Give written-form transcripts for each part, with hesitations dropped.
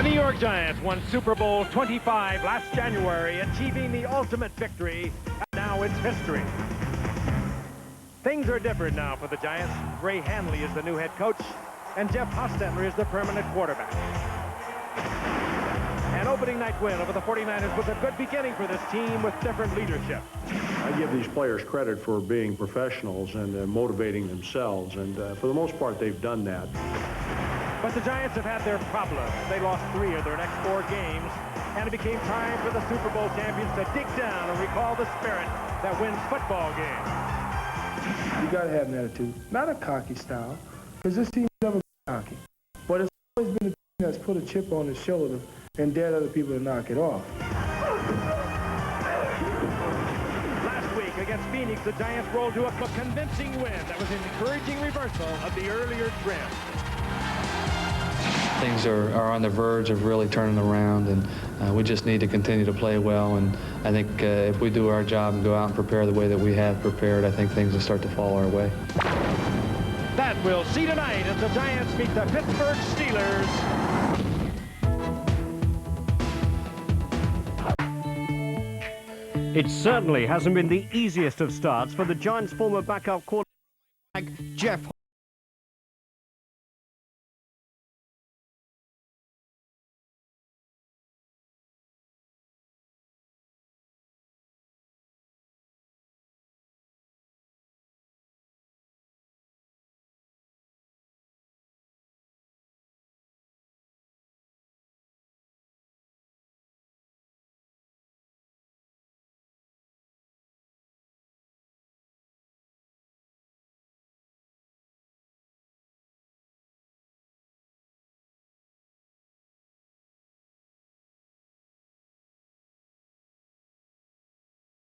The New York Giants won Super Bowl 25 last January, achieving the ultimate victory, and now it's history. Things are different now for the Giants. Ray Handley is the new head coach, and Jeff Hostetler is the permanent quarterback. An opening night win over the 49ers was a good beginning for this team with different leadership. I give these players credit for being professionals and motivating themselves, and for the most part, they've done that. But the Giants have had their problems. They lost 3 of their next 4 games, and it became time for the Super Bowl champions to dig down and recall the spirit that wins football games. You got to have an attitude, not a cocky style, because this team has never been cocky. But it's always been a team that's put a chip on its shoulder and dared other people to knock it off. Last week against Phoenix, the Giants rolled to a convincing win that was an encouraging reversal of the earlier trend. Things are on the verge of really turning around, and we just need to continue to play well. And I think if we do our job and go out and prepare the way that we have prepared, I think things will start to fall our way. That we'll see tonight as the Giants meet the Pittsburgh Steelers. It certainly hasn't been the easiest of starts for the Giants' former backup quarterback, Jeff.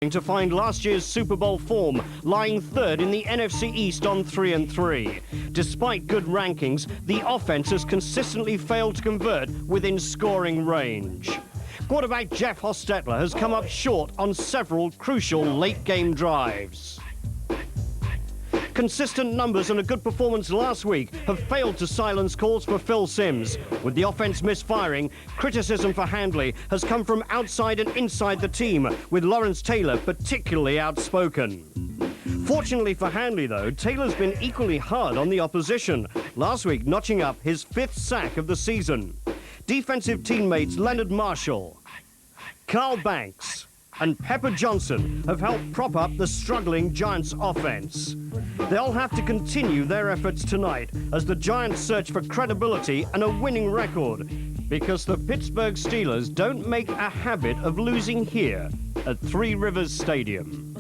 To find last year's Super Bowl form, lying third in the NFC East on 3-3. Despite good rankings, the offense has consistently failed to convert within scoring range. Quarterback Jeff Hostetler has come up short on several crucial late-game drives. Consistent numbers and a good performance last week have failed to silence calls for Phil Simms. With the offense misfiring, criticism for Handley has come from outside and inside the team, with Lawrence Taylor particularly outspoken. Fortunately for Handley, though, Taylor's been equally hard on the opposition, last week notching up his 5th sack of the season. Defensive teammates Leonard Marshall, Carl Banks, and Pepper Johnson have helped prop up the struggling Giants offense. They'll have to continue their efforts tonight as the Giants search for credibility and a winning record, because the Pittsburgh Steelers don't make a habit of losing here at Three Rivers Stadium.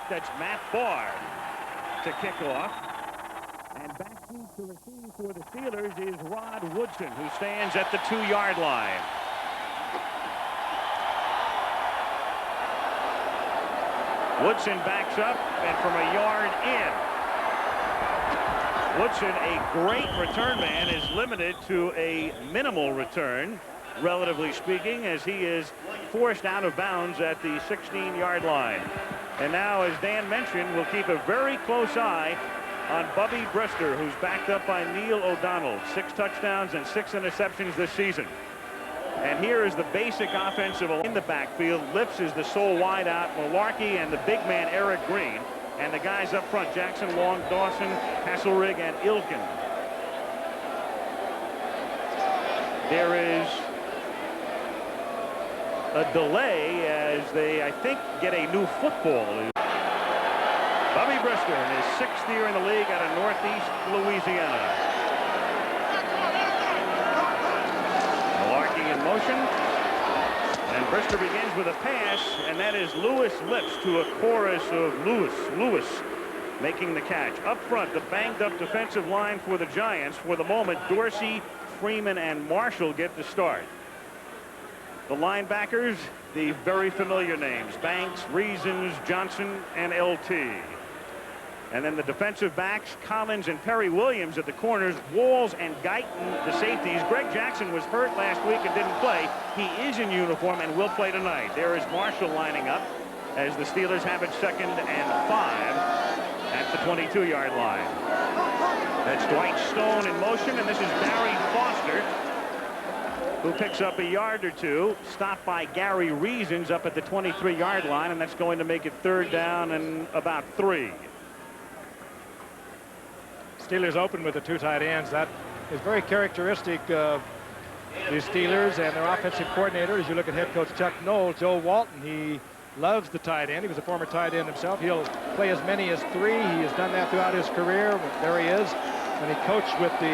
That's Matt Barr to kick off. And back to receive for the Steelers is Rod Woodson, who stands at the 2-yard line. Woodson backs up, and from a yard in. Woodson, a great return man, is limited to a minimal return, relatively speaking, as he is forced out of bounds at the 16-yard line. And now, as Dan mentioned, we'll keep a very close eye on Bubby Brister, who's backed up by Neil O'Donnell. 6 touchdowns and 6 interceptions this season. And here is the basic offensive in the backfield. Lipps is the sole wideout. Malarkey and the big man Eric Green. And the guys up front, Jackson, Long, Dawson, Hasselrig, and Ilkin. There is a delay as they, I think, get a new football. Bubby Brister in his 6th year in the league out of Northeast Louisiana. Malarkey in motion. And Brister begins with a pass, and that is Lewis Lipps to a chorus of Lewis making the catch. Up front, the banged-up defensive line for the Giants. For the moment, Dorsey, Freeman, and Marshall get the start. The linebackers, the very familiar names, Banks, Reasons, Johnson, and LT. And then the defensive backs, Collins and Perry Williams at the corners, Walls and Guyton, the safeties. Greg Jackson was hurt last week and didn't play. He is in uniform and will play tonight. There is Marshall lining up as the Steelers have it 2nd and 5 at the 22-yard line. That's Dwight Stone in motion, and this is Barry Foster, who picks up a yard or two. Stopped by Gary Reasons up at the 23-yard line, and that's going to make it 3rd down and about 3. Steelers open with the 2 tight ends. That is very characteristic of the Steelers and their offensive coordinator. As you look at head coach Chuck Noll, Joe Walton, he loves the tight end. He was a former tight end himself. He'll play as many as 3. He has done that throughout his career. There he is. And he coached with the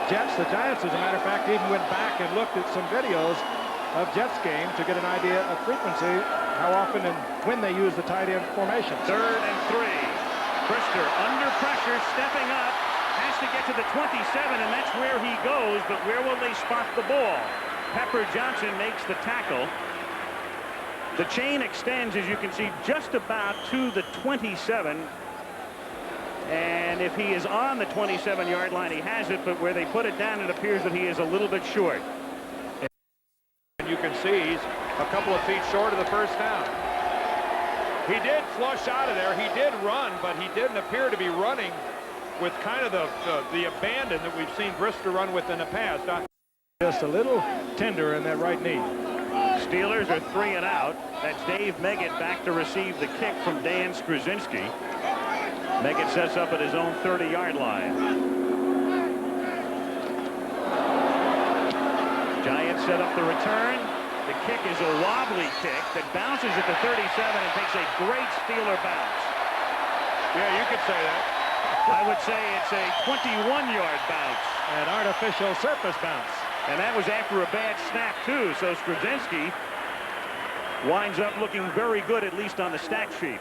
Jets. The Giants, as a matter of fact, even went back and looked at some videos of Jets game to get an idea of frequency, how often and when they use the tight end formation. 3rd and 3. Brister under pressure, stepping up, has to get to the 27, and that's where he goes, but where will they spot the ball? Pepper Johnson makes the tackle. The chain extends, as you can see, just about to the 27. And if he is on the 27-yard line, he has it, but where they put it down, it appears that he is a little bit short. And you can see he's a couple of feet short of the 1st down. He did flush out of there. He did run, but he didn't appear to be running with kind of the abandon that we've seen Brister run with in the past. Just a little tender in that right knee. Steelers are 3 and out. That's Dave Meggett back to receive the kick from Dan Struzinski. Meggett sets up at his own 30-yard line. Giants set up the return. The kick is a wobbly kick that bounces at the 37 and takes a great Steeler bounce. Yeah, you could say that. I would say it's a 21-yard bounce. An artificial surface bounce. And that was after a bad snap, too. So Struzinski winds up looking very good, at least on the stat sheet.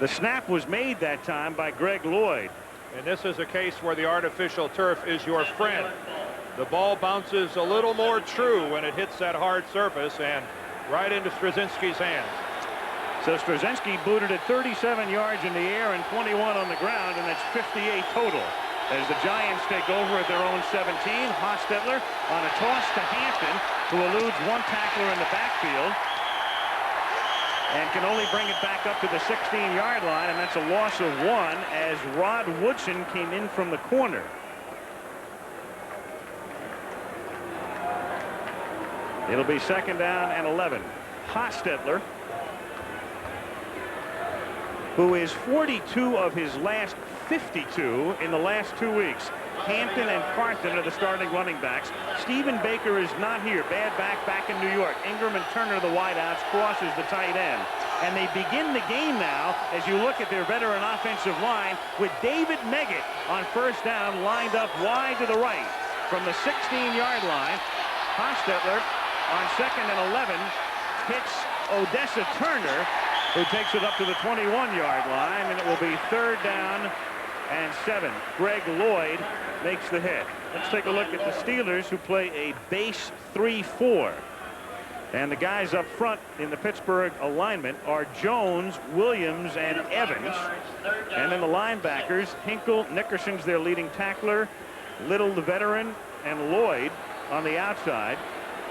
The snap was made that time by Greg Lloyd. And this is a case where the artificial turf is your friend. The ball bounces a little more true when it hits that hard surface and right into Struzinski's hands. So Struzinski booted it 37 yards in the air and 21 on the ground, and that's 58 total. As the Giants take over at their own 17, Hostetler on a toss to Hampton, who eludes one tackler in the backfield and can only bring it back up to the 16-yard line, and that's a loss of 1 as Rod Woodson came in from the corner. It'll be 2nd down and 11. Hostetler, who is 42 of his last 52 in the last 2 weeks. Hampton and Carton are the starting running backs. Stephen Baker is not here. Bad back in New York. Ingram and Turner, the wideouts, crosses the tight end. And they begin the game now, as you look at their veteran offensive line, with David Meggett on 1st down, lined up wide to the right. From the 16-yard line, Hostetler on 2nd and 11 hits Odessa Turner, who takes it up to the 21-yard line, and it will be 3rd down and 7. Greg Lloyd makes the hit. Let's take a look at the Steelers, who play a base 3-4. And the guys up front in the Pittsburgh alignment are Jones, Williams, and Evans. And then the linebackers, Hinkle, Nickerson's their leading tackler, Little, the veteran, and Lloyd on the outside.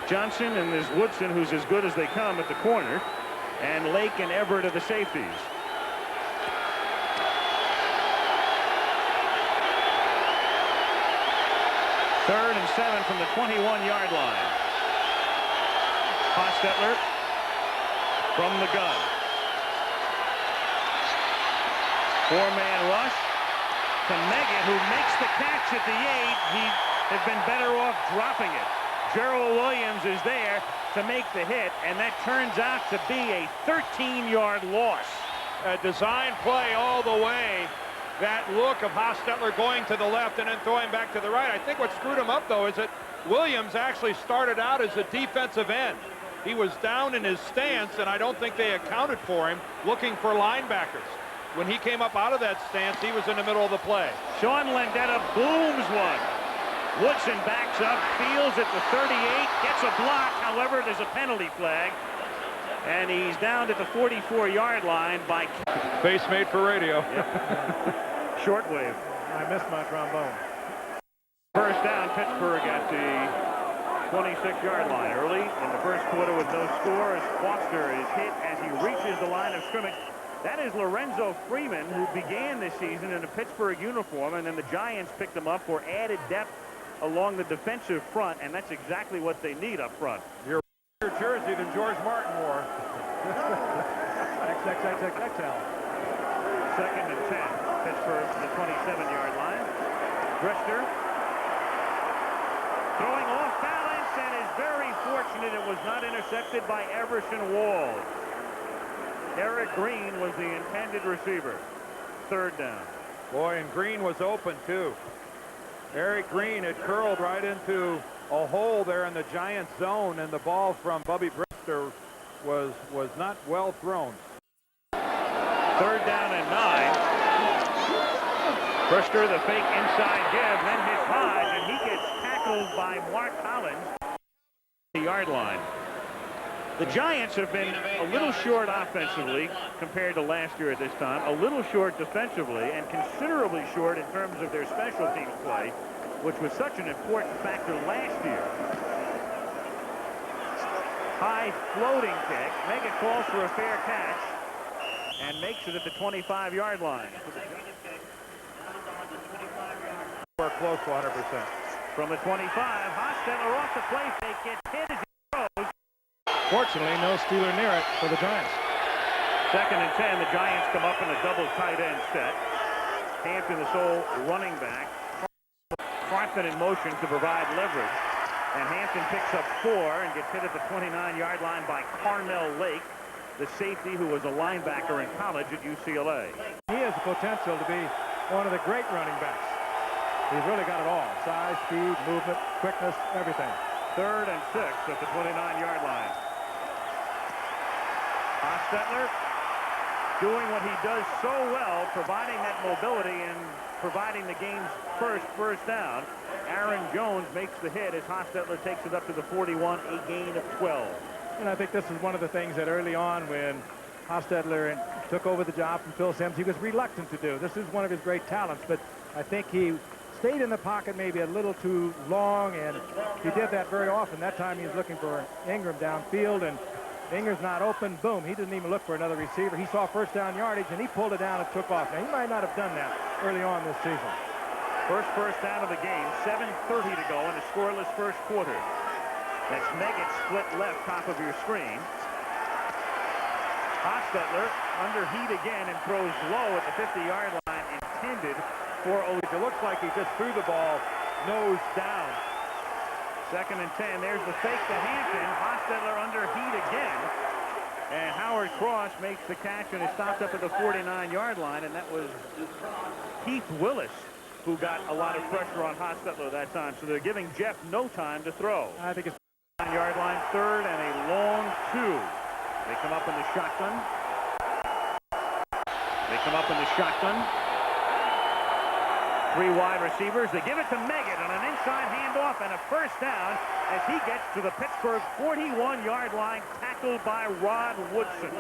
Johnson and there's Woodson, who's as good as they come at the corner, and Lake and Everett are the safeties. Third and 7 from the 21-yard line. Hostetler from the gun. 4-man rush to Meggett, who makes the catch at the 8. He has been better off dropping it. Gerald Williams is there to make the hit, and that turns out to be a 13-yard loss. A design play all the way. That look of Hostetler going to the left and then throwing back to the right. I think what screwed him up, though, is that Williams actually started out as a defensive end. He was down in his stance, and I don't think they accounted for him looking for linebackers. When he came up out of that stance, he was in the middle of the play. Sean Landetta booms one. Woodson backs up, fields at the 38, gets a block. However, there's a penalty flag, and he's down at the 44-yard line by... Face made for radio. Yep. Shortwave. I missed my trombone. First down, Pittsburgh at the 26-yard line. Early in the first quarter with no score, as Foster is hit as he reaches the line of scrimmage That is Lorenzo Freeman, who began this season in a Pittsburgh uniform, and then the Giants picked him up for added depth along the defensive front, and that's exactly what they need up front. Your jersey than George Martin wore. XXXXXL. 2nd and 10. Pittsburgh to the 27-yard line. Brister throwing off balance and is very fortunate it was not intercepted by Everson Walls. Eric Green was the intended receiver. 3rd down. Boy, and Green was open too. Eric Green had curled right into a hole there in the Giants zone, and the ball from Bubby Brister was not well thrown. 3rd down and 9. Brister, the fake inside give, then hits Hodge, and he gets tackled by Mark Collins at the yard line. The Giants have been a little short offensively compared to last year at this time, a little short defensively, and considerably short in terms of their special teams play, which was such an important factor last year. High floating kick. Meggett calls for a fair catch and makes it at the 25-yard line. We're close to 100%. From the 25, Hostetler off the play fake, gets hit as he throws. Fortunately, no Steeler near it for the Giants. 2nd and 10, the Giants come up in a double tight end set. Hampton, the sole running back. Carson in motion to provide leverage. And Hampton picks up 4 and gets hit at the 29-yard line by Carnell Lake, the safety who was a linebacker in college at UCLA. He has the potential to be one of the great running backs. He's really got it all. Size, speed, movement, quickness, everything. 3rd and 6 at the 29-yard line. Hostetler doing what he does so well, providing that mobility and providing the game's first down. Aaron Jones makes the hit as Hostetler takes it up to the 41, a gain of 12. And I think this is one of the things that early on when Hostetler took over the job from Phil Simms, he was reluctant to do. This is one of his great talents, but I think he stayed in the pocket maybe a little too long, and he did that very often. That time he was looking for Ingram downfield, and Ingram's not open. Boom, he didn't even look for another receiver. He saw 1st down yardage, and he pulled it down and took off. Now, he might not have done that early on this season. First down of the game, 7:30 to go in a scoreless first quarter. That's Meggett split left, top of your screen. Hostetler under heat again and throws low at the 50-yard line, intended for O'Leary. It looks like he just threw the ball nose down. 2nd and 10. There's the fake to Hampton. Hostetler under heat again. And Howard Cross makes the catch and is stopped up at the 49-yard line. And that was Keith Willis who got a lot of pressure on Hostetler that time. So they're giving Jeff no time to throw. I think it's 9-yard line, 3rd and a long 2. They come up in the shotgun. Three wide receivers. They give it to Meggett on an inside handoff and a 1st down as he gets to the Pittsburgh 41-yard line, tackled by Rod Woodson.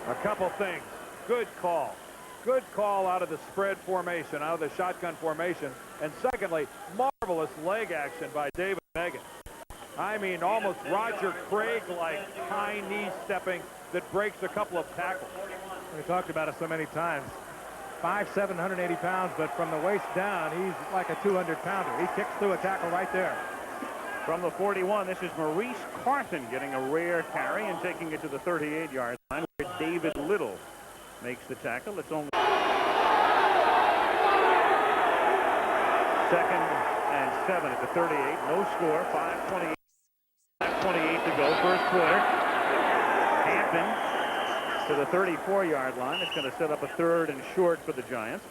A couple things. Good call. Good call out of the spread formation, out of the shotgun formation. And secondly, marvelous leg action by David Meggett. I mean, almost Roger Craig-like high knee stepping that breaks a couple of tackles. We talked about it so many times. 5'7", 180 pounds, but from the waist down, he's like a 200-pounder. He kicks through a tackle right there. From the 41, this is Maurice Carthen getting a rare carry and taking it to the 38-yard line where David Little makes the tackle. It's only 2nd and 7 at the 38. No score. 5:28 to go. First quarter. Hampton to the 34-yard line. It's going to set up a 3rd and short for the Giants.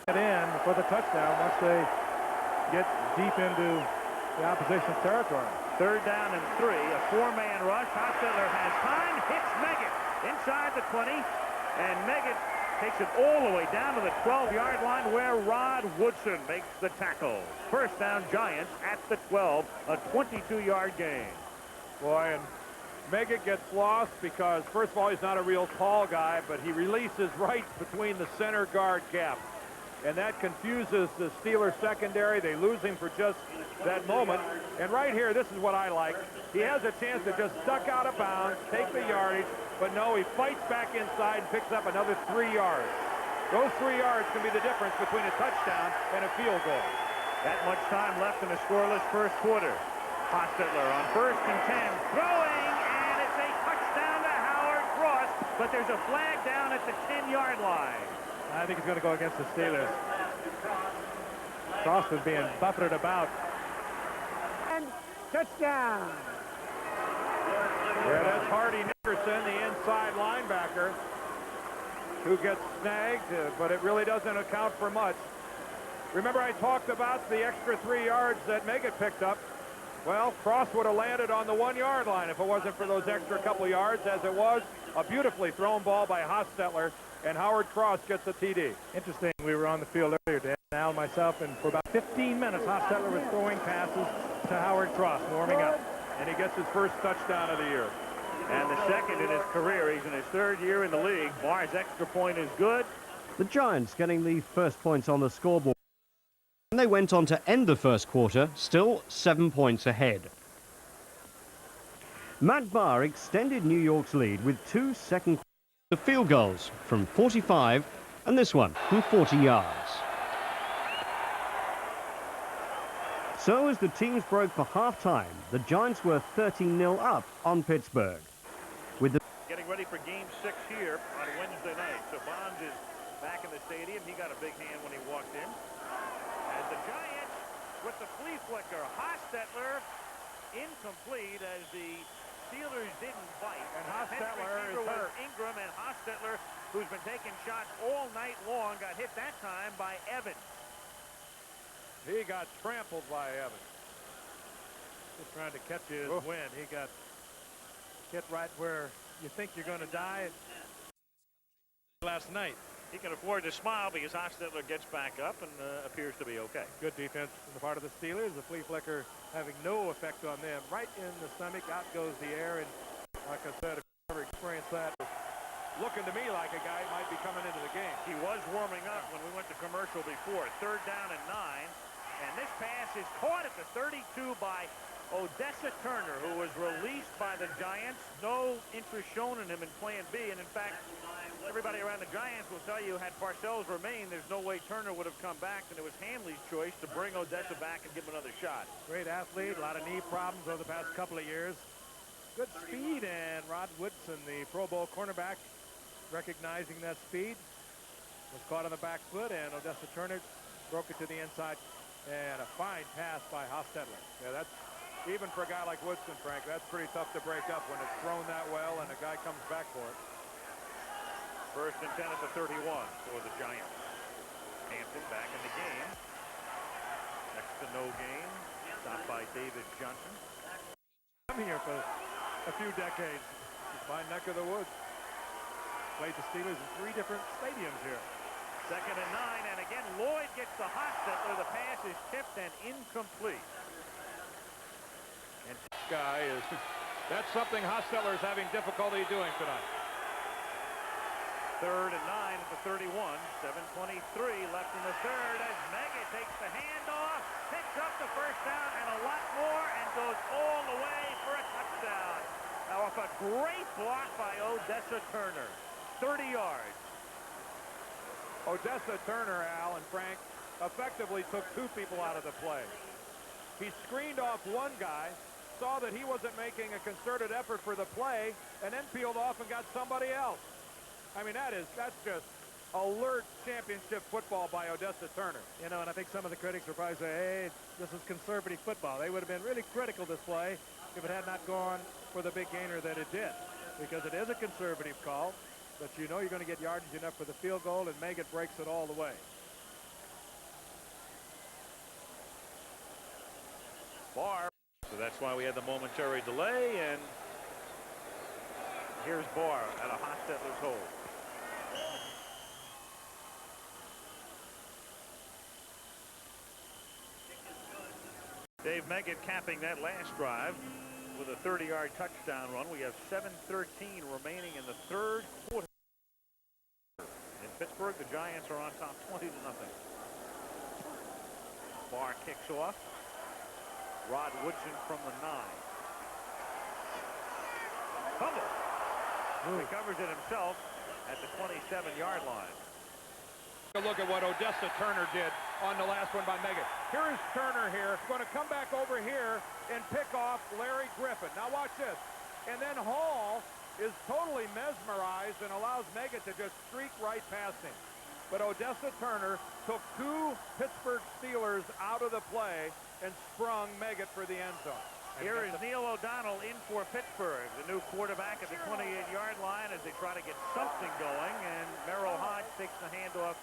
Get in for the touchdown once they get deep into the opposition's territory. 3rd down and 3. A 4-man rush. Hostetler has time. Hits Meggett inside the 20. And Meggett takes it all the way down to the 12-yard line where Rod Woodson makes the tackle. 1st down Giants at the 12. A 22-yard gain. Boy, and Meggett gets lost because, first of all, he's not a real tall guy, but he releases right between the center guard gap. and that confuses the Steelers secondary. They lose him for just that moment. And right here, this is what I like. He has a chance to just duck out of bounds, take the yardage, but no, he fights back inside and picks up another 3 yards. Those 3 yards can be the difference between a touchdown and a field goal. That much time left in a scoreless first quarter. Hostetler on 1st and 10, throwing, and it's a touchdown to Howard Cross, but there's a flag down at the 10-yard line. I think he's going to go against the Steelers. Cross is being buffeted about. And touchdown. Yeah, that's Hardy Nickerson, the inside linebacker, who gets snagged, but it really doesn't account for much. Remember, I talked about the extra 3 yards that Meggett picked up. Well, Cross would have landed on the 1-yard line if it wasn't for those extra couple yards, as it was a beautifully thrown ball by Hostetler, and Howard Cross gets a TD. Interesting, we were on the field earlier, Dan, Al, myself, and for about 15 minutes, Hostetler was throwing passes to Howard Cross, warming up. And he gets his first touchdown of the year. And the second in his career. He's in his 3rd year in the league. Barr's extra point is good. The Giants getting the first points on the scoreboard. And they went on to end the first quarter, still 7 points ahead. Matt Barr extended New York's lead with 2 second quarter field goals from 45 and this one from 40 yards. So as the teams broke for halftime, the Giants were 13-0 up on Pittsburgh. With the Getting ready for Game 6 here on Wednesday night. So Bonds is back in the stadium. He got a big hand when he walked in. As the Giants with the flea flicker. Hostetler incomplete as the Steelers didn't bite. And Hostetler is hurt. Ingram, and Hostetler, who's been taking shots all night long, got hit that time by Evans. He got trampled by Evans. Just trying to catch his wind. He got hit right where you think you're going to die last night. He can afford to smile because Hostetler gets back up and appears to be okay. Good defense on the part of the Steelers. The flea flicker having no effect on them. Right in the stomach, out goes the air, and like I said, if you've ever experienced that, Looking to me like a guy might be coming into the game. He was warming up when we went to commercial before. 3rd down and 9. And this pass is caught at the 32 by Odessa Turner, who was released by the Giants. No interest shown in him in Plan B. And in fact, everybody around the Giants will tell you had Parcells remained, there's no way Turner would have come back. And it was Handley's choice to bring Odessa back and give him another shot. great athlete, a lot of knee problems over the past couple of years. Good speed, and Rod Woodson, the Pro Bowl cornerback, recognizing that speed, was caught on the back foot, and Odessa Turner broke it to the inside. And a fine pass by Hostetler. Yeah, that's even for a guy like Woodson, Frank, that's pretty tough to break up when it's thrown that well and a guy comes back for it. 1st and 10 at the 31 for the Giants. Hampton back in the game. Next to no gain. Stopped by David Johnson. I'm here for a few decades. Fine neck of the woods. Played the Steelers in 3 different stadiums here. 2nd and 9, and again Lloyd gets the Hostetler. The pass is tipped and incomplete. And this guy is, that's something Hostetler is having difficulty doing tonight. 3rd and 9 at the 31. 7:23 left in the 3rd as Meggett takes the handoff, picks up the 1st down and a lot more, and goes all the way for a touchdown. Now off a great block by Odessa Turner. 30 yards. Odessa Turner, Al and Frank, effectively took 2 people out of the play. He screened off one guy, saw that he wasn't making a concerted effort for the play, and then peeled off and got somebody else. I mean, that's just alert championship football by Odessa Turner. You know, and I think some of the critics will probably say, hey, this is conservative football. They would have been really critical this play if it had not gone for the big gainer that it did, because it is a conservative call. But you know you're going to get yardage enough for the field goal, and Meggett breaks it all the way. Barr. So that's why we had the momentary delay, and here's Barr at a Hostetler's hold. Dave Meggett capping that last drive with a 30-yard touchdown run. We have 7:13 remaining in the 3rd quarter. In Pittsburgh, the Giants are on top 20-0. Barr kicks off. Rod Woodson from the 9. Fumble. Recovers it himself at the 27-yard line. A look at what Odessa Turner did on the last one by Meggett. Here is Turner here, going to come back over here and pick off Larry Griffin. Now watch this. And then Hall is totally mesmerized and allows Meggett to just streak right past him. But Odessa Turner took 2 Pittsburgh Steelers out of the play and sprung Meggett for the end zone. Here is Neil O'Donnell in for Pittsburgh, the new quarterback at the 28-yard line as they try to get something going, and Merrill Hodge takes the handoff,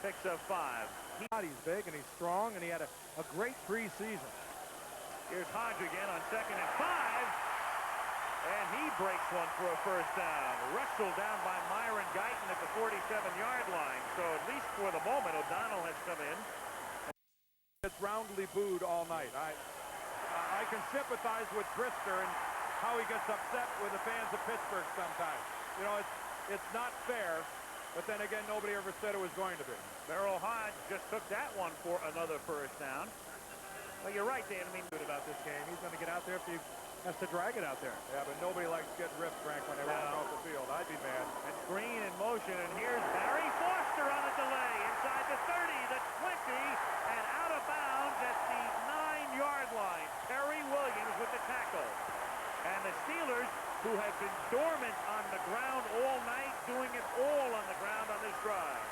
picks up 5. He's big and he's strong, and he had a great preseason. Here's Hodge again on 2nd and 5. And he breaks one for a first down. Wrestled down by Myron Guyton at the 47-yard line. So at least for the moment, O'Donnell has come in. It's roundly booed all night. I can sympathize with Brister and how he gets upset with the fans of Pittsburgh sometimes. You know, it's not fair, but then again, nobody ever said it was going to be. Merrill Hodge just took that one for another first down. Well, you're right, Dan. I mean, good about this game. He's going to get out there if he has to drag it out there. Yeah, but nobody likes getting ripped, Frank, when they run off the field. I'd be mad. And Green in motion, and here's Barry Foster on a delay inside the 30, the 20, and out of bounds at the 9-yard line. Terry Williams with the tackle. And the Steelers, who have been dormant on the ground all night, doing it all on the ground on this drive.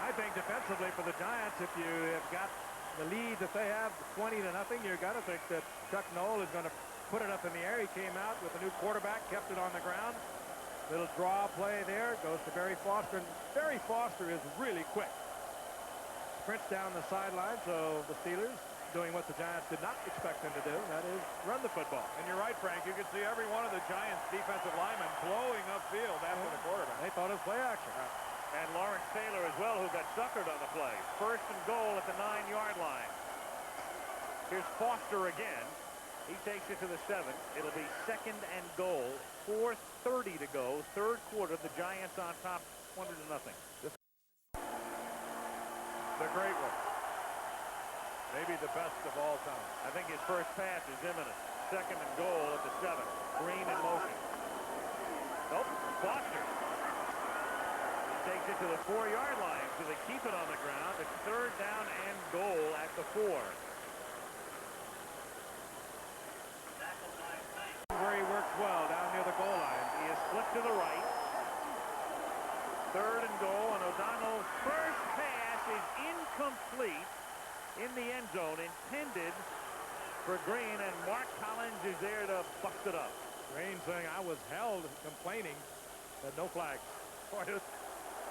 I think defensively for the Giants, if you have got the lead that they have, 20-0, you got to think that Chuck Noll is going to put it up in the air. He came out with a new quarterback, kept it on the ground. Little draw play there, goes to Barry Foster. And Barry Foster is really quick. Sprints down the sideline, so the Steelers doing what the Giants did not expect them to do, and that is run the football. And you're right, Frank. You can see every one of the Giants' defensive linemen blowing upfield after the quarterback. They thought it was play action. And Lawrence Taylor as well, who got suckered on the play. 1st and goal at the 9-yard line. Here's Foster again. He takes it to the 7. It'll be 2nd and goal. 4:30 to go. 3rd quarter. The Giants on top, 20-0. The great one. Maybe the best of all time. I think his first pass is imminent. 2nd and goal at the 7. Green in motion. Nope. Foster takes it to the 4-yard line, so they keep it on the ground. It's 3rd down and goal at the 4. Where he works well down near the goal line. He is split to the right. 3rd and goal, and O'Donnell's first pass is incomplete in the end zone, intended for Green, and Mark Collins is there to bust it up. Green saying, I was held, complaining that no flags.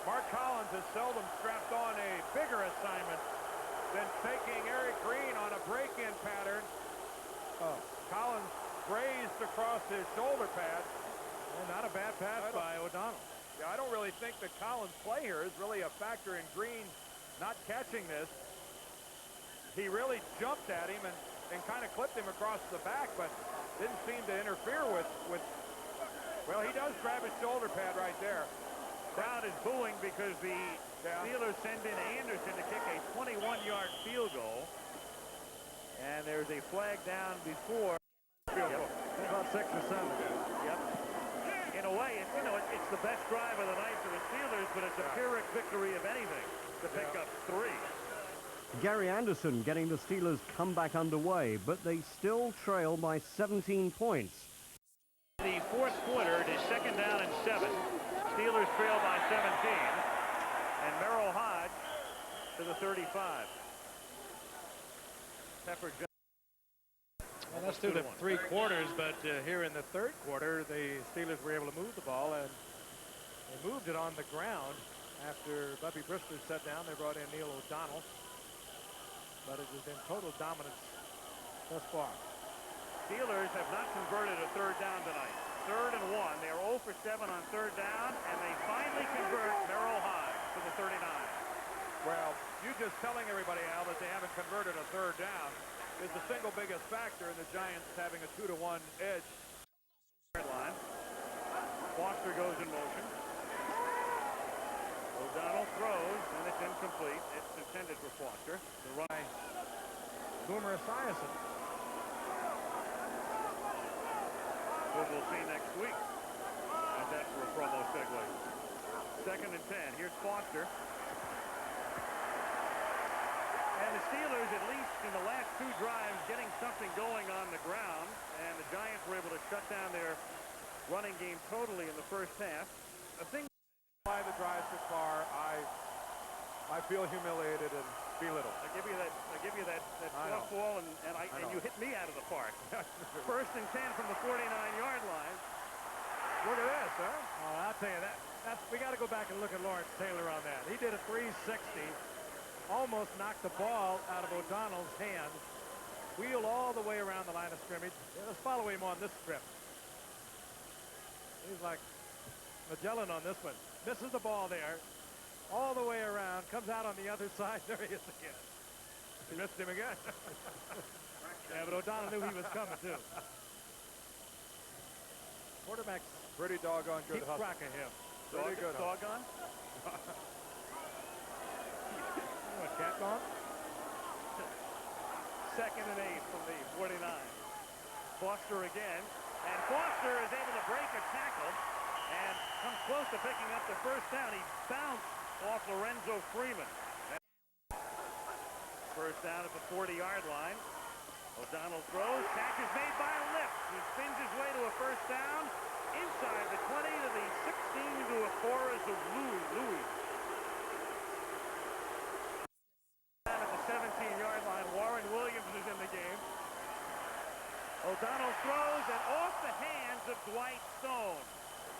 Mark Collins has seldom strapped on a bigger assignment than taking Eric Green on a break-in pattern. Collins grazed across his shoulder pad. Well, not a bad pass by O'Donnell. Yeah, I don't really think that Collins' play here is really a factor in Green not catching this. He really jumped at him and kind of clipped him across the back, but didn't seem to interfere with. Well, he does grab his shoulder pad right there. Crowd is booing because the Steelers send in Anderson to kick a 21-yard field goal. And there's a flag down before. About 6 or 7. Yep. In a way, it's the best drive of the night for the Steelers, but it's a Pyrrhic victory of anything to pick up 3. Gary Anderson getting the Steelers come back underway, but they still trail by 17 points. The 4th quarter, it is 2nd down and 7. Steelers trail by 17. And Merrill Hodge to the 35. Pepper Jones. Well, that's through the 3 quarters, but here in the 3rd quarter, the Steelers were able to move the ball, and they moved it on the ground after Bubby Brister sat down. They brought in Neil O'Donnell, but it has been total dominance thus far. Steelers have not converted a 3rd down tonight. 3rd and 1. They're 0 for 7 on 3rd down, and they finally convert Merrill Hodge to the 39. Well, you just telling everybody, Al, that they haven't converted a 3rd down is the single biggest factor in the Giants having a 2-1 edge. Line. Foster goes in motion. O'Donnell throws, and it's incomplete. incomplete. It's intended for Foster. The run. Boomer Esiason. Who we'll see next week. And that's for a promo segue. 2nd and 10. Here's Foster. And the Steelers, at least in the last 2 drives, getting something going on the ground. And the Giants were able to shut down their running game totally in the first half. The thing why the drive so far, I feel humiliated and belittled. I give you that softball, and you hit me out of the park. 1st and 10 from the 49-yard line. Look at this, huh? Oh, I'll tell you we got to go back and look at Lawrence Taylor on that. He did a 360, almost knocked the ball out of O'Donnell's hand, wheeled all the way around the line of scrimmage. Yeah, let's follow him on this trip. He's like Magellan on this one. Misses the ball there, all the way around, comes out on the other side. There he is again. He missed him again. Yeah, but O'Donnell knew he was coming too. Quarterback's Pretty doggone good keep hustle. track of him. Pretty good hustle. Doggone? What, cat gone? 2nd and 8 from the 49. Foster again. And Foster is able to break a tackle and comes close to picking up the first down. He bounced off Lorenzo Freeman. First down at the 40-yard line. O'Donnell throws. Catch is made by Lips. He spins his way to a first down. Inside the 20 to the 16 to a chorus of Louis. At the 17-yard line, Warren Williams is in the game. O'Donnell throws and off the hands of Dwight Stone.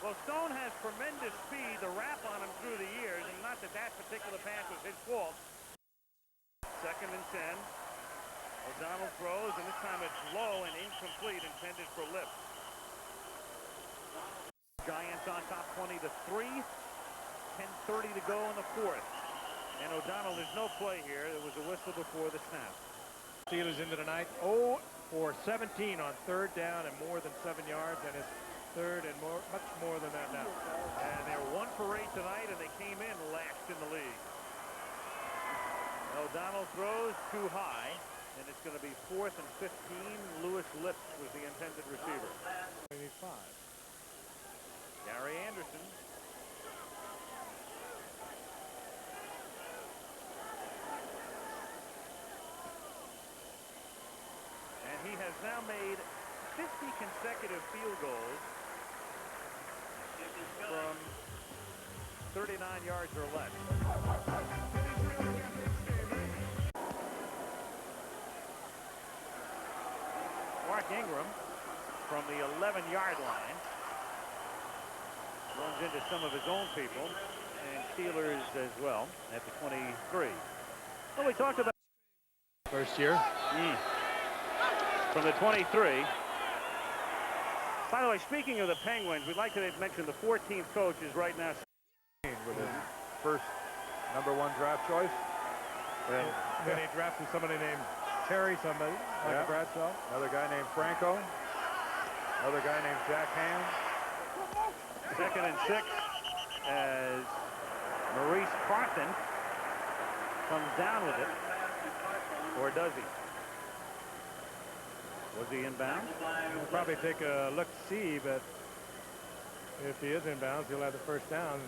Well, Stone has tremendous speed. The wrap on him through the years, and not that particular pass was his fault. 2nd and 10. O'Donnell throws, and this time it's low and incomplete, intended for Lips. Giants on top 20-3. 10:30 to go in the 4th. And O'Donnell, there's no play here. There was a whistle before the snap. Steelers into the night. 0 for 17 on 3rd down and more than 7 yards, and it's 3rd and much more than that now. And they're 1 for 8 tonight, and they came in last in the league. O'Donnell throws too high, and it's going to be 4th and 15. Lewis Lips was the intended receiver. 25. Gary Anderson. And he has now made 50 consecutive field goals from 39 yards or less. Mark Ingram from the 11-yard line runs into some of his own people, and Steelers as well at the 23. Well, we talked about First year. From the 23. By the way, speaking of the Penguins, we'd like to mention the 14th coach is right now With his first #1 draft choice. And then he drafted somebody named Terry, somebody, like Bradshaw. Another guy named Franco. Another guy named Jack Hand. 2nd and 6 as Maurice Carthen comes down with it. Or does he? Was he inbounds? He'll probably take a look-see, but if he is inbounds, he'll have the first down.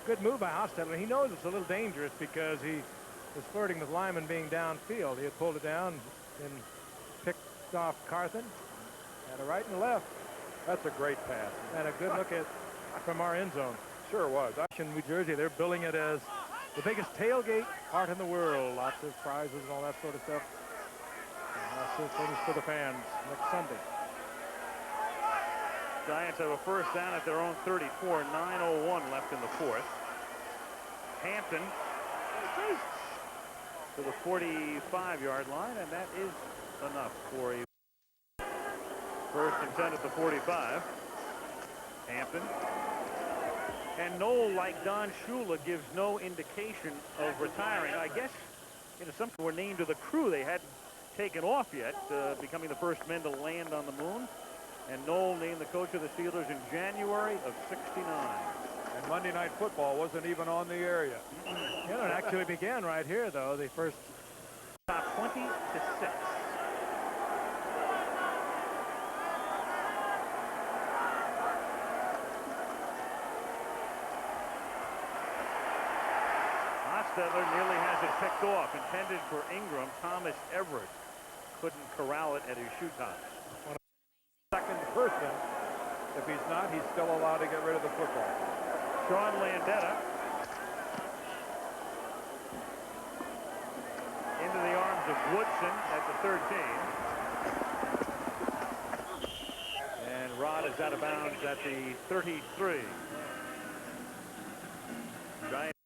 Good move by Hostetler. He knows it's a little dangerous because he was flirting with Lyman being downfield. He had pulled it down and picked off Carthen. Had a right and a left. That's a great pass. And a good look at from our end zone. Sure was. In New Jersey, they're billing it as the biggest tailgate part in the world. Lots of prizes and all that sort of stuff. And lots of things for the fans next Sunday. Giants have a first down at their own 34. 9:01 left in the 4th. Hampton to the 45-yard line, and that is enough for a first and 10 at the 45. Hampton. And Knoll, like Don Shula, gives no indication of retiring. I guess, some were named to the crew. They hadn't taken off yet, becoming the first men to land on the moon. And Knoll named the coach of the Steelers in January of '69. And Monday Night Football wasn't even on the air yet. Yeah, it actually began right here, though. The first. Top 20 to 6. Hostetler nearly has it picked off. Intended for Ingram. Thomas Everett couldn't corral it at his shoe tops. Second person. If he's not, he's still allowed to get rid of the football. Sean Landetta into the arms of Woodson at the 13. And Rod is out of bounds at the 33. Giants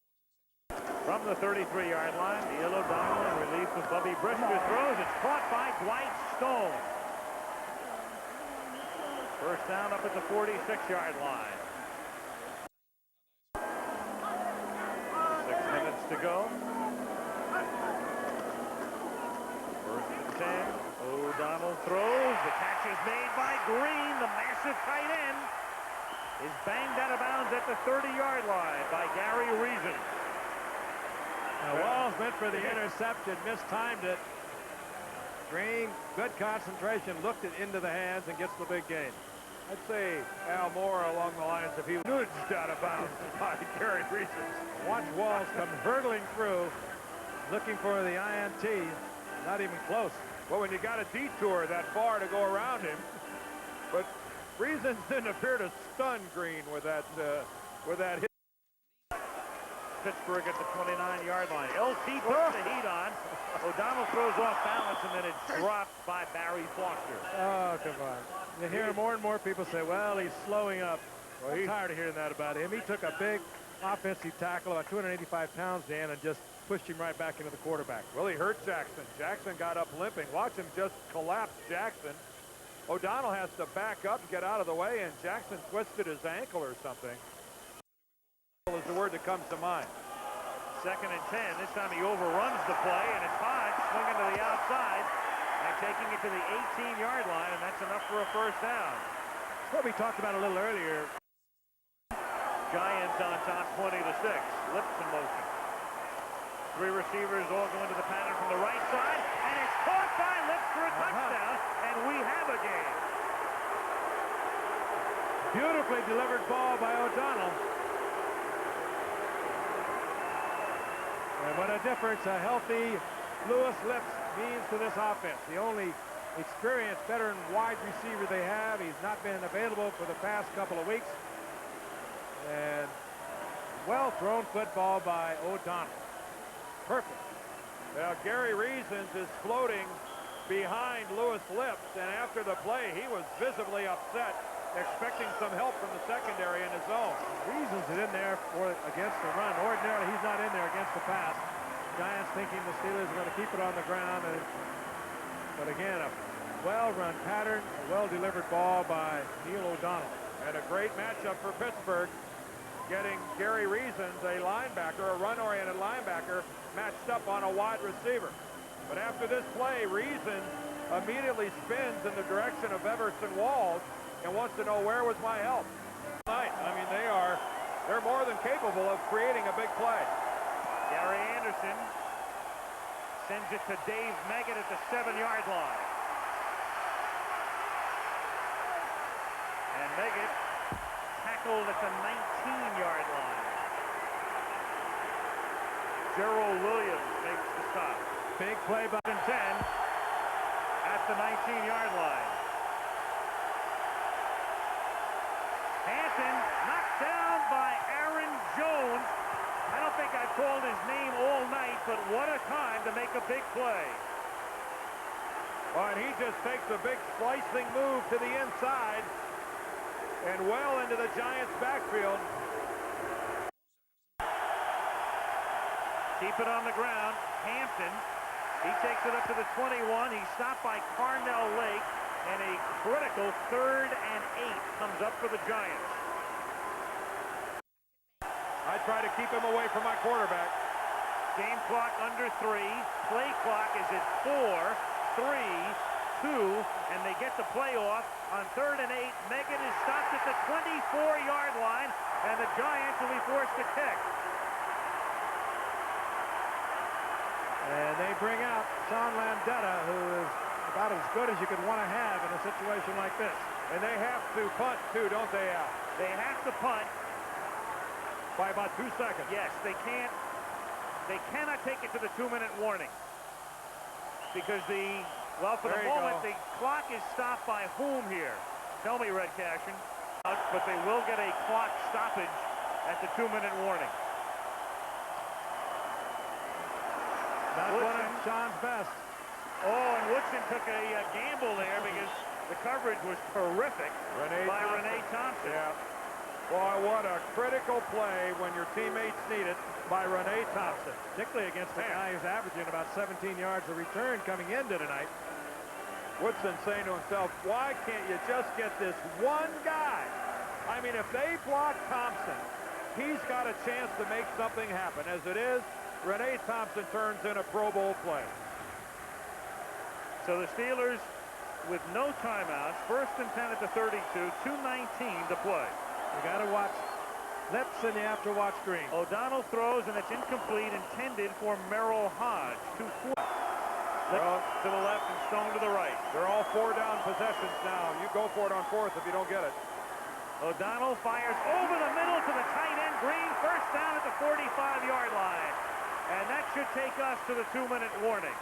from the 33-yard line. Neil O'Donnell in relief of Bubby Brisker throws. It's caught by Dwight Stone. First down up at the 46-yard line. 6 minutes to go. First and 10. O'Donnell throws. The catch is made by Green. The massive tight end is banged out of bounds at the 30-yard line by Gary Reason. Now, Walls went for the interception, mistimed it. Green, good concentration, looked it into the hands and gets the big gain. I'd say Al Moore along the lines if he was nudged out of bounds by Gary Reason. Watch Walls come hurtling through, looking for the INT. Not even close. Well, when you got a detour that far to go around him, but Reason didn't appear to stun Green with that hit. Pittsburgh at the 29-yard line. LT puts the heat on. O'Donnell throws off balance, and then it's dropped by Barry Foster. Oh, come on. You hear more and more people say, well, he's slowing up. Well, I'm tired of hearing that about him. He took a big offensive tackle, about 285 pounds, Dan, and just pushed him right back into the quarterback. Well, he hurt Jackson. Jackson got up limping. Watch him just collapse Jackson. O'Donnell has to back up, get out of the way, and Jackson twisted his ankle or something. Is the word that comes to mind. Second and 10. This time he overruns the play, and it's Hodge swinging to the outside and taking it to the 18-yard line, and that's enough for a first down. That's what we talked about a little earlier. Giants on top 20 to 6. Lips in motion. 3 receivers all go into the pattern from the right side, and it's caught by Lips for a touchdown, and we have a game. Beautifully delivered ball by O'Donnell. And what a difference a healthy Lewis Lips means to this offense. The only experienced veteran wide receiver they have. He's not been available for the past couple of weeks. And well-thrown football by O'Donnell. Perfect. Well, Gary Reasons is floating behind Lewis Lips, and after the play, he was visibly upset, expecting some help from the secondary in his zone. Reasons is in there against the run. Ordinarily, he's not in there against the pass. Giants thinking the Steelers are going to keep it on the ground. But again, a well-run pattern, a well-delivered ball by Neil O'Donnell. And a great matchup for Pittsburgh, getting Gary Reasons, a linebacker, a run-oriented linebacker, matched up on a wide receiver. But after this play, Reasons immediately spins in the direction of Everson Walls and wants to know, where was my help? I mean, they're more than capable of creating a big play. Gary Anderson sends it to Dave Meggett at the 7-yard line. And Meggett tackled at the 19-yard line. Gerald Williams makes the stop. Big play by 10 at the 19-yard line. Hanson knocked down by Aaron Jones. I don't think I've called his name all night, but what a time to make a big play. Oh, and he just takes a big slicing move to the inside and well into the Giants' backfield. Keep it on the ground. Hampton, he takes it up to the 21. He's stopped by Carnell Lake, and a critical 3rd and 8 comes up for the Giants. I try to keep him away from my quarterback. Game clock under 3. Play clock is at 4, 3, 2, and they get the play off on 3rd and 8. Meggett is stopped at the 24-yard line. and the Giants will be forced to kick. And they bring out Sean Landetta, who is about as good as you could want to have in a situation like this. And they have to punt, too, don't they, Al? They have to punt. By about 2 seconds. Yes, they can't. They cannot take it to the 2-minute warning. Because for the moment, the clock is stopped by whom here? Tell me, Red Cashin. But they will get a clock stoppage at the 2-minute warning. That's one of Sean's best. Oh, and Woodson took a gamble there because the coverage was terrific by Renee Thompson. Yeah. Boy, what a critical play when your teammates need it by Renee Thompson. Particularly against a guy who's averaging about 17 yards a return coming into tonight. Woodson saying to himself, why can't you just get this one guy? I mean, if they block Thompson, he's got a chance to make something happen. As it is, Renee Thompson turns in a Pro Bowl play. So the Steelers with no timeouts, 1st and 10 at the 32, 2:19 to play. You got to watch Lips and you have to watch Green. O'Donnell throws and it's incomplete, intended for Merrill Hodge. 2-4. Lips to the left and Stone to the right. They're all 4-down possessions now. You go for it on 4th if you don't get it. O'Donnell fires over the middle to the tight end. Green, 1st down at the 45-yard line. And that should take us to the 2-minute warning.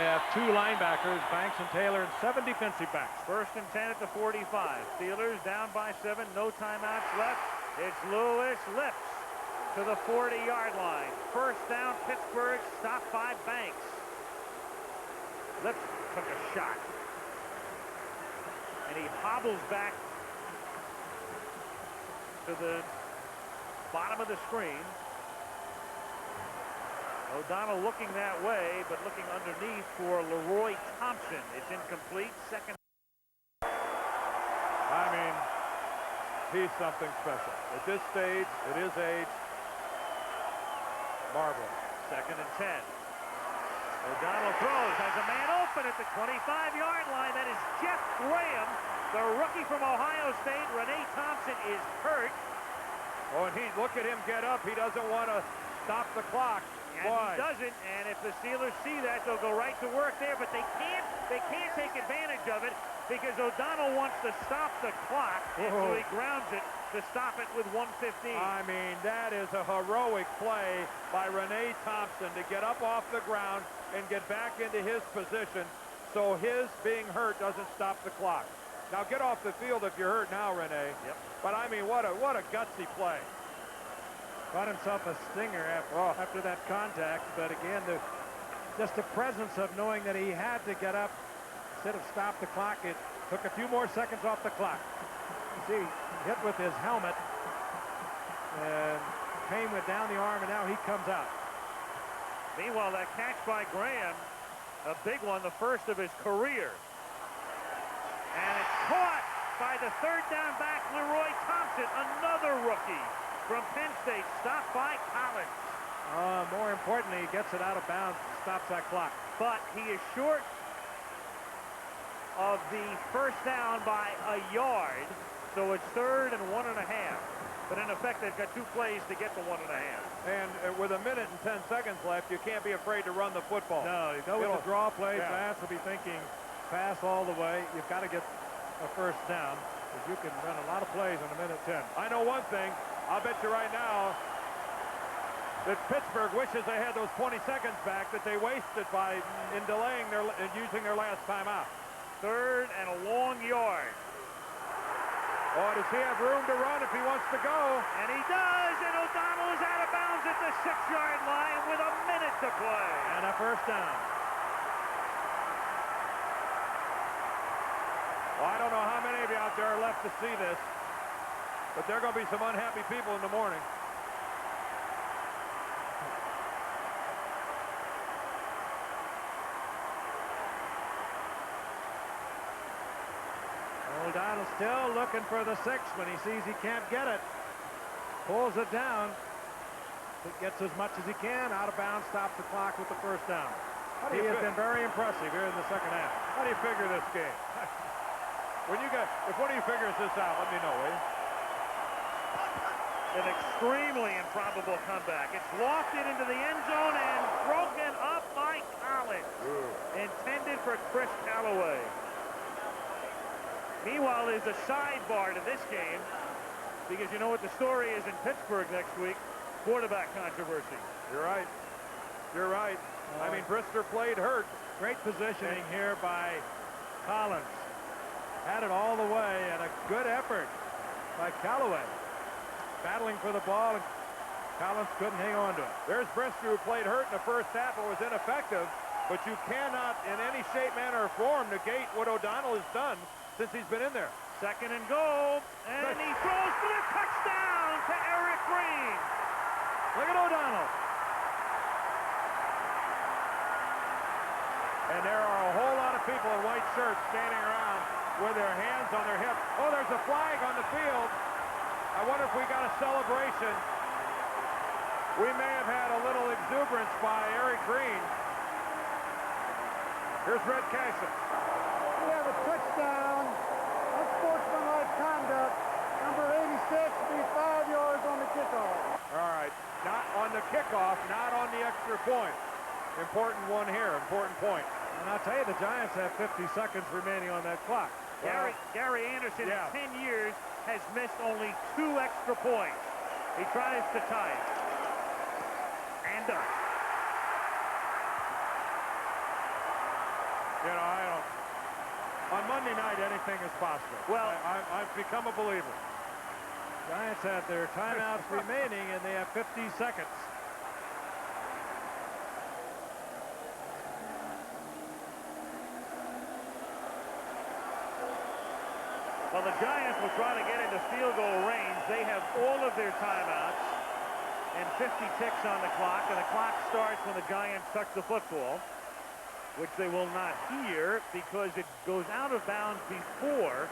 They have 2 linebackers, Banks and Taylor, and 7 defensive backs. 1st and 10 at the 45. Steelers down by 7, no timeouts left. It's Lewis Lips to the 40-yard line. 1st down, Pittsburgh, stopped by Banks. Lips took a shot. And he hobbles back to the bottom of the screen. O'Donnell looking that way, but looking underneath for Leroy Thompson. It's incomplete. 2nd. I mean, he's something special. At this stage, at his age, marvelous. 2nd and 10. O'Donnell throws, has a man open at the 25-yard line. That is Jeff Graham, the rookie from Ohio State. Renee Thompson is hurt. Oh, and look at him get up. He doesn't want to stop the clock. And he doesn't, and if the Steelers see that, they'll go right to work there, but they can't take advantage of it because O'Donnell wants to stop the clock, and so he grounds it to stop it with 1:15. I mean, that is a heroic play by Renee Thompson to get up off the ground and get back into his position so his being hurt doesn't stop the clock. Now get off the field if you're hurt now, Renee. Yep. But I mean, what a gutsy play. Got himself a stinger after that contact, but again, just the presence of knowing that he had to get up instead of stop the clock. It took a few more seconds off the clock. You see, hit with his helmet, and pain went down the arm, and now he comes out. Meanwhile, that catch by Graham, a big one, the first of his career. And it's caught by the 3rd down back, Leroy Thompson, another rookie from Penn State, stopped by Collins. More importantly, he gets it out of bounds, stops that clock. But he is short of the 1st down by a yard, so it's 3rd and 1.5. But in effect, they've got 2 plays to get to 1.5. And with 1 minute and 10 seconds left, you can't be afraid to run the football. No, you go with the draw play, Bass will be thinking pass all the way. You've got to get a 1st down, because you can run a lot of plays in 1 minute 10. I know one thing. I'll bet you right now that Pittsburgh wishes they had those 20 seconds back that they wasted in delaying using their last timeout. 3rd and a long yard. Oh, does he have room to run if he wants to go? And he does, and O'Donnell is out of bounds at the 6-yard line with 1 minute to play. And a 1st down. Well, I don't know how many of you out there are left to see this, but there are going to be some unhappy people in the morning. O'Donnell still looking for the 6 when he sees he can't get it. Pulls it down. He gets as much as he can. Out of bounds, stops the clock with the 1st down. He has been very impressive here in the 2nd half. How do you figure this game? If one of you figures this out, let me know, will you? An extremely improbable comeback. It's lofted into the end zone and broken up by Collins. Intended for Chris Callaway. Meanwhile, there's a sidebar to this game because you know what the story is in Pittsburgh next week? Quarterback controversy. You're right. You're right. I mean, Brister played hurt. Great positioning here by Collins. Had it all the way, and a good effort by Callaway. Battling for the ball, and Collins couldn't hang on to it. There's Brister, who played hurt in the first half but was ineffective. But you cannot, in any shape, manner, or form, negate what O'Donnell has done since he's been in there. Second and goal, and he throws for the touchdown to Eric Green. Look at O'Donnell. And there are a whole lot of people in white shirts standing around with their hands on their hips. Oh, there's a flag on the field. I wonder if we got a celebration. We may have had a little exuberance by Eric Green. Here's Red Casson. We have a touchdown. Unsportsmanlike conduct. Number 86 will be 5 yards on the kickoff. All right, not on the kickoff, not on the extra point. Important one here, important point. And I'll tell you, the Giants have 50 seconds remaining on that clock. Gary Anderson yeah. in 10 years has missed only 2 extra points. He tries to tie it. And does. You know, I don't. On Monday night, anything is possible. Well, I've become a believer. Giants have their timeouts remaining, and they have 50 seconds. Well, the Giants will try to get into field goal range. They have all of their timeouts and 50 ticks on the clock, and the clock starts when the Giants touch the football, which they will not hear because it goes out of bounds before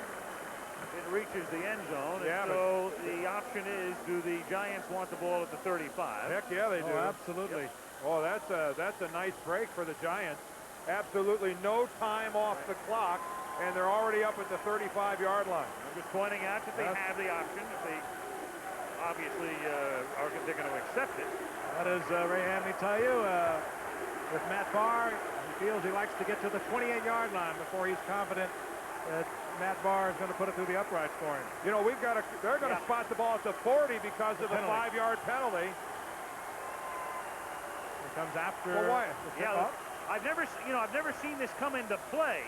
it reaches the end zone. Yeah, and so the option is, do the Giants want the ball at the 35? Heck yeah, they do. Oh, absolutely. Yep. Oh, that's a nice break for the Giants. Absolutely no time off the clock, and they're already up at the 35-yard line. I'm just pointing out that they have the option. If they obviously they're going to accept it. What does Ray Handley tell you? With Matt Barr, he feels he likes to get to the 28-yard line before he's confident that Matt Barr is going to put it through the uprights for him. You know, they're going to spot the ball at the 40 because of the 5-yard penalty. It comes after. Well, why? Yeah, I've never seen this come into play.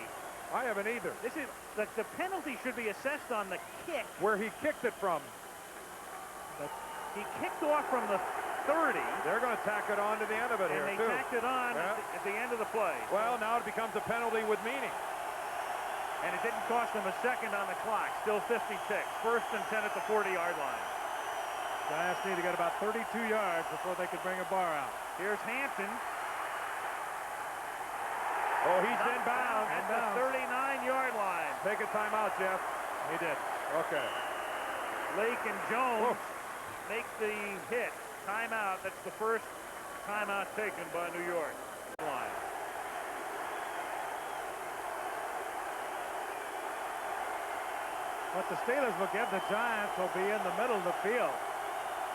I haven't either. This is the penalty should be assessed on the kick. Where he kicked it from. But he kicked off from the 30. They're going to tack it on to the end of it here, And they too. tacked it on at the end of the play. Well, now it becomes a penalty with meaning. And it didn't cost them a second on the clock. Still 50 ticks. First and 10 at the 40-yard line. Giants need to get about 32 yards before they could bring a bar out. Here's Hampton. Oh, he's inbound. At the 39-yard line. Take a timeout, Jeff. He did. Okay. Lake and Jones make the hit. Timeout. That's the first timeout taken by New York. Line. What the Steelers will give the Giants will be in the middle of the field.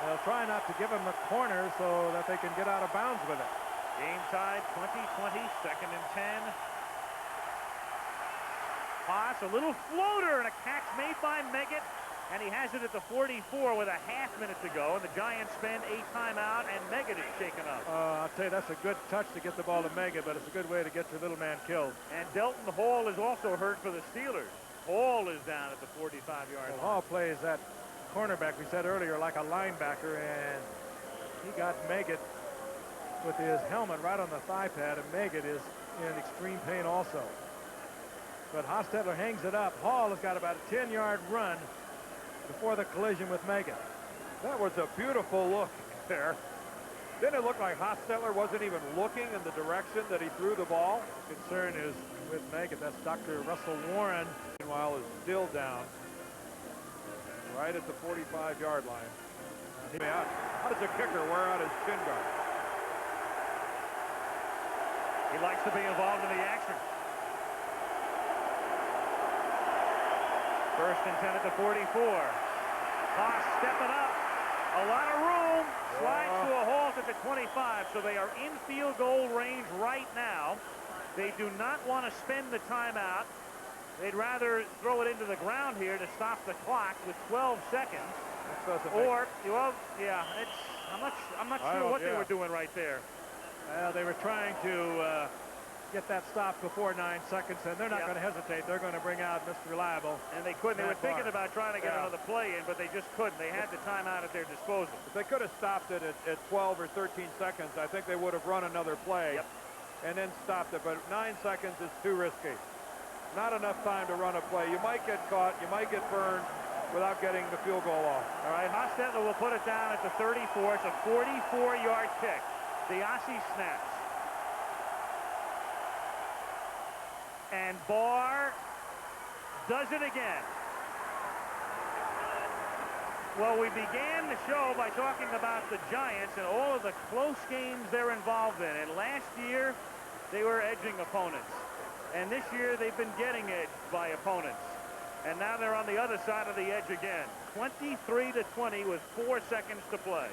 They'll try not to give them the corner so that they can get out of bounds with it. Game tied 20-20, second and 10. Pass, a little floater, and a catch made by Meggett, and he has it at the 44 with a half minute to go, and the Giants spend a timeout, and Meggett is shaken up. I'll tell you, that's a good touch to get the ball to Meggett, but it's a good way to get your little man killed. And Delton Hall is also hurt for the Steelers. Hall is down at the 45-yard line. Hall plays that cornerback we said earlier like a linebacker, and he got Meggett with his helmet right on the thigh pad, and Meggett is in extreme pain also. But Hostetler hangs it up. Hall has got about a 10-yard run before the collision with Meggett. That was a beautiful look there. Didn't it look like Hostetler wasn't even looking in the direction that he threw the ball? Concern is with Meggett. That's Dr. Russell Warren. Meanwhile, is still down right at the 45-yard line. How does a kicker wear out his shin guard? He likes to be involved in the action. First and 10 at the 44. Haas stepping up. A lot of room. Slides to a halt at the 25, so they are in field goal range right now. They do not want to spend the timeout. They'd rather throw it into the ground here to stop the clock with 12 seconds. Or, well, yeah, I'm not sure what they were doing right there. They were trying to get that stop before 9 seconds, and they're not going to hesitate. They're going to bring out Mr. Reliable. And they couldn't. They were thinking about trying to get another play in, but they just couldn't. They had the timeout at their disposal. If they could have stopped it at 12 or 13 seconds, I think they would have run another play and then stopped it. But 9 seconds is too risky. Not enough time to run a play. You might get caught. You might get burned without getting the field goal off. All right, Hostetler will put it down at the 34. It's a 44-yard kick. Diassi snaps. And Barr does it again. Well, we began the show by talking about the Giants and all of the close games they're involved in. And last year, they were edging opponents. And this year, they've been getting edged by opponents. And now they're on the other side of the edge again. 23-20 with 4 seconds to play.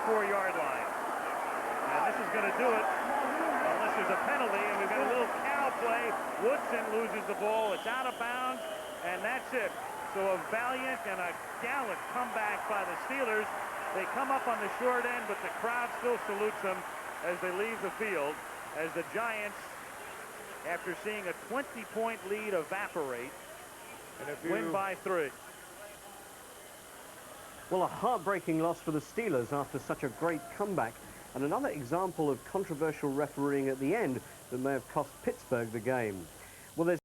Yard line. And this is going to do it unless there's a penalty, and we've got a little cow play. Woodson loses the ball. It's out of bounds, and that's it. So a valiant and a gallant comeback by the Steelers. They come up on the short end, but the crowd still salutes them as they leave the field, as the Giants, after seeing a 20-point lead evaporate, win by 3. Well, a heartbreaking loss for the Steelers after such a great comeback, and another example of controversial refereeing at the end that may have cost Pittsburgh the game. Well, there's